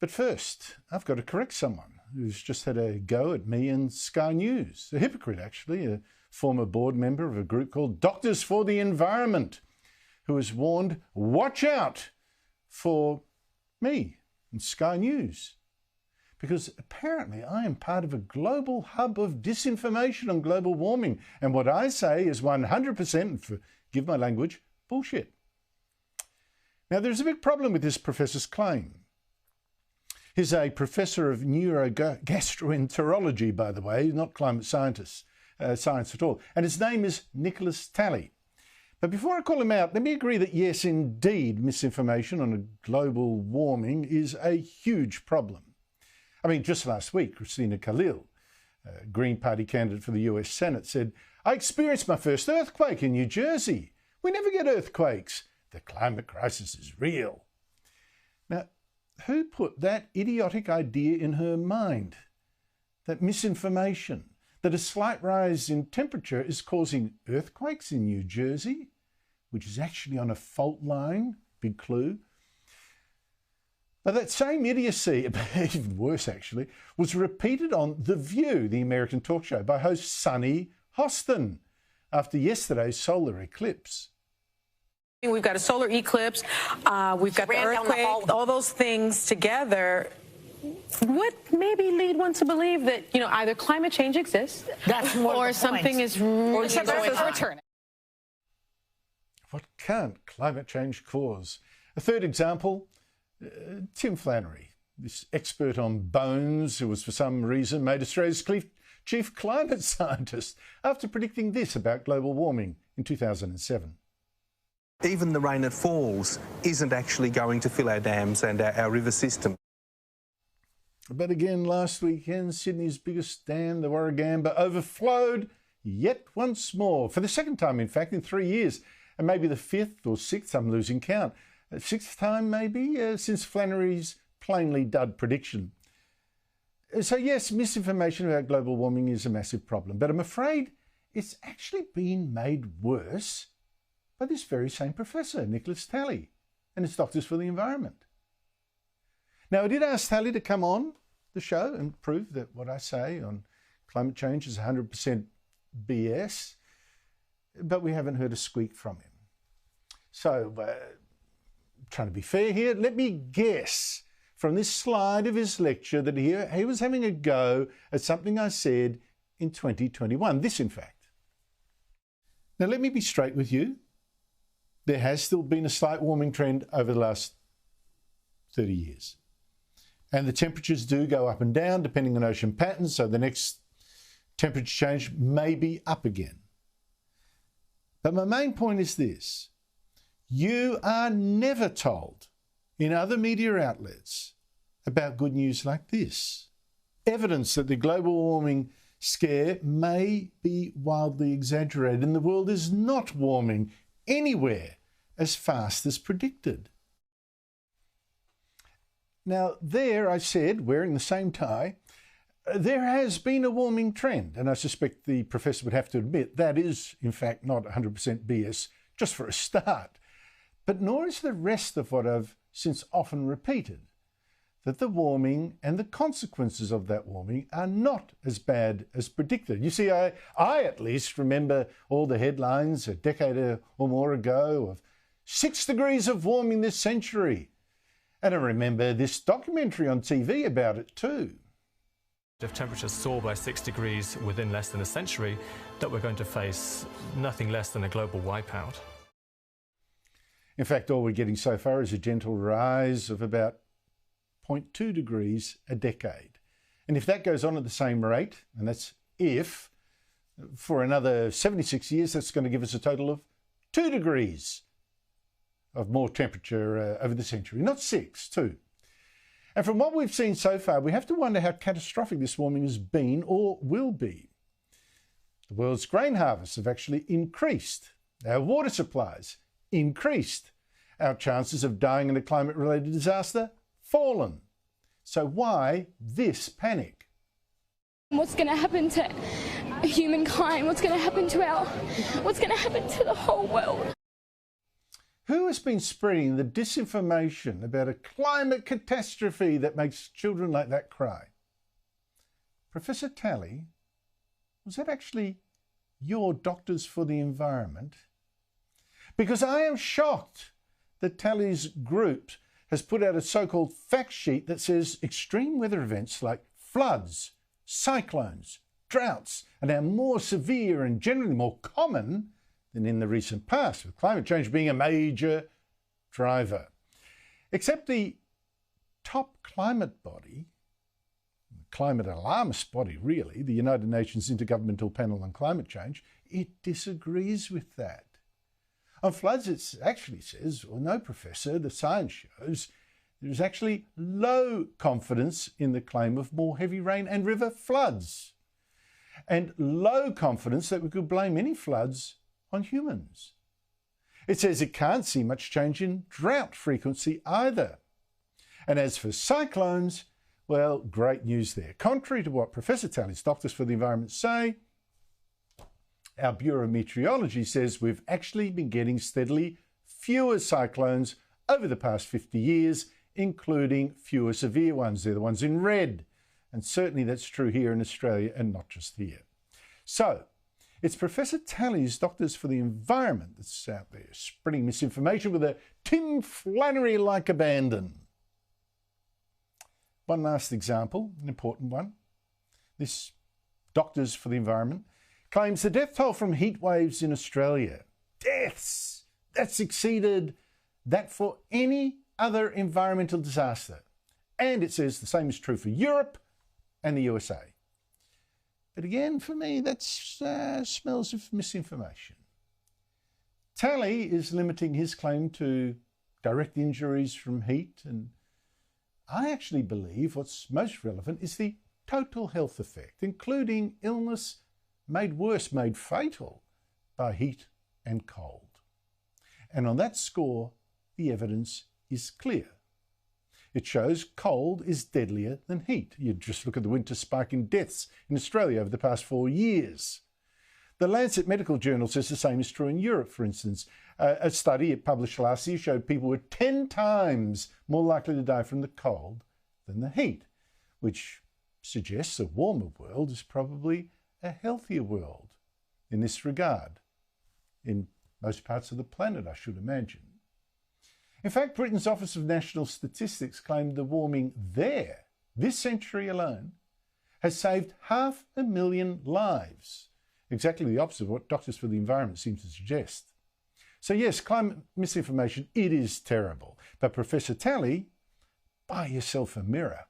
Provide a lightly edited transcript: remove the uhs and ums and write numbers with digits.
But first, I've got to correct someone who's just had a go at me and Sky News. A hypocrite, actually, a former board member of a group called Doctors for the Environment, who has warned, watch out for me and Sky News. Because apparently I am part of a global hub of disinformation on global warming. And what I say is 100%, forgive my language, bullshit. Now, there's a big problem with this professor's claim. He's a professor of gastroenterology, by the way, not climate science at all. And his name is Nicholas Talley. But before I call him out, let me agree that yes, indeed, misinformation on global warming is a huge problem. I mean, just last week, Christina Khalil, a Green Party candidate for the US Senate, said, I experienced my first earthquake in New Jersey. We never get earthquakes. The climate crisis is real. Now, who put that idiotic idea in her mind? That misinformation, that a slight rise in temperature is causing earthquakes in New Jersey, which is actually on a fault line, big clue. But that same idiocy, even worse actually, was repeated on The View, the American talk show, by host Sunny Hostin after yesterday's solar eclipse. We've got a solar eclipse, we've got the earthquake, all those things together. What maybe lead one to believe that, either climate change exists or something is returning? What can't climate change cause? A third example, Tim Flannery, this expert on bones who was for some reason made Australia's chief climate scientist after predicting this about global warming in 2007. Even the rain that falls isn't actually going to fill our dams and our river system. But again, last weekend, Sydney's biggest dam, the Warragamba, overflowed yet once more, for the second time, in fact, in 3 years, and maybe the fifth or sixth, I'm losing count. Sixth time, maybe, since Flannery's plainly dud prediction. So yes, misinformation about global warming is a massive problem, but I'm afraid it's actually been made worse by this very same professor, Nicholas Talley, and his Doctors for the Environment. Now, I did ask Taley to come on the show and prove that what I say on climate change is 100% BS, but we haven't heard a squeak from him. So, trying to be fair here, let me guess from this slide of his lecture that he was having a go at something I said in 2021. This, in fact. Now, let me be straight with you. There has still been a slight warming trend over the last 30 years. And the temperatures do go up and down depending on ocean patterns, so the next temperature change may be up again. But my main point is this. You are never told in other media outlets about good news like this. Evidence that the global warming scare may be wildly exaggerated and the world is not warming anywhere as fast as predicted. Now, there I said, wearing the same tie, there has been a warming trend, and I suspect the professor would have to admit that is, in fact, not 100% BS, just for a start. But nor is the rest of what I've since often repeated, that the warming and the consequences of that warming are not as bad as predicted. You see, I at least remember all the headlines a decade or more ago of 6 degrees of warming this century. And I remember this documentary on TV about it too. If temperatures soar by 6 degrees within less than a century, that we're going to face nothing less than a global wipeout. In fact, all we're getting so far is a gentle rise of about 0.2 degrees a decade. And if that goes on at the same rate, and that's if, for another 76 years, that's going to give us a total of 2 degrees of more temperature over the century. Not 6, 2. And from what we've seen so far, we have to wonder how catastrophic this warming has been or will be. The world's grain harvests have actually increased. Our water supplies increased. Our chances of dying in a climate-related disaster fallen. So why this panic? What's going to happen to humankind? What's going to happen to the whole world? Who has been spreading the disinformation about a climate catastrophe that makes children like that cry? Professor Talley, was that actually your Doctors for the Environment? Because I am shocked that Taley's group has put out a so-called fact sheet that says extreme weather events like floods, cyclones, droughts, and are more severe and generally more common than in the recent past, with climate change being a major driver. Except the top climate body, climate alarmist body really, the United Nations Intergovernmental Panel on Climate Change, it disagrees with that. On floods, it actually says, well, no, Professor, the science shows there's actually low confidence in the claim of more heavy rain and river floods, and low confidence that we could blame any floods on humans. It says it can't see much change in drought frequency either. And as for cyclones, well, great news there. Contrary to what Professor Talley's Doctors for the Environment say, our Bureau of Meteorology says we've actually been getting steadily fewer cyclones over the past 50 years, including fewer severe ones. They're the ones in red. And certainly that's true here in Australia and not just here. So, it's Professor Talley's Doctors for the Environment that's out there spreading misinformation with a Tim Flannery-like abandon. One last example, an important one. This Doctors for the Environment claims the death toll from heat waves in Australia, deaths, that's exceeded that for any other environmental disaster. And it says the same is true for Europe and the USA. But again, for me, that smells of misinformation. Taley is limiting his claim to direct injuries from heat, and I actually believe what's most relevant is the total health effect, including illness made worse, made fatal by heat and cold. And on that score, the evidence is clear. It shows cold is deadlier than heat. You just look at the winter spike in deaths in Australia over the past 4 years. The Lancet Medical Journal says the same is true in Europe, for instance. A study it published last year showed people were 10 times more likely to die from the cold than the heat, which suggests a warmer world is probably a healthier world in this regard, in most parts of the planet, I should imagine. In fact, Britain's Office of National Statistics claimed the warming there, this century alone, has saved 500,000 lives. Exactly the opposite of what Doctors for the Environment seem to suggest. So yes, climate misinformation, it is terrible. But Professor Talley, buy yourself a mirror.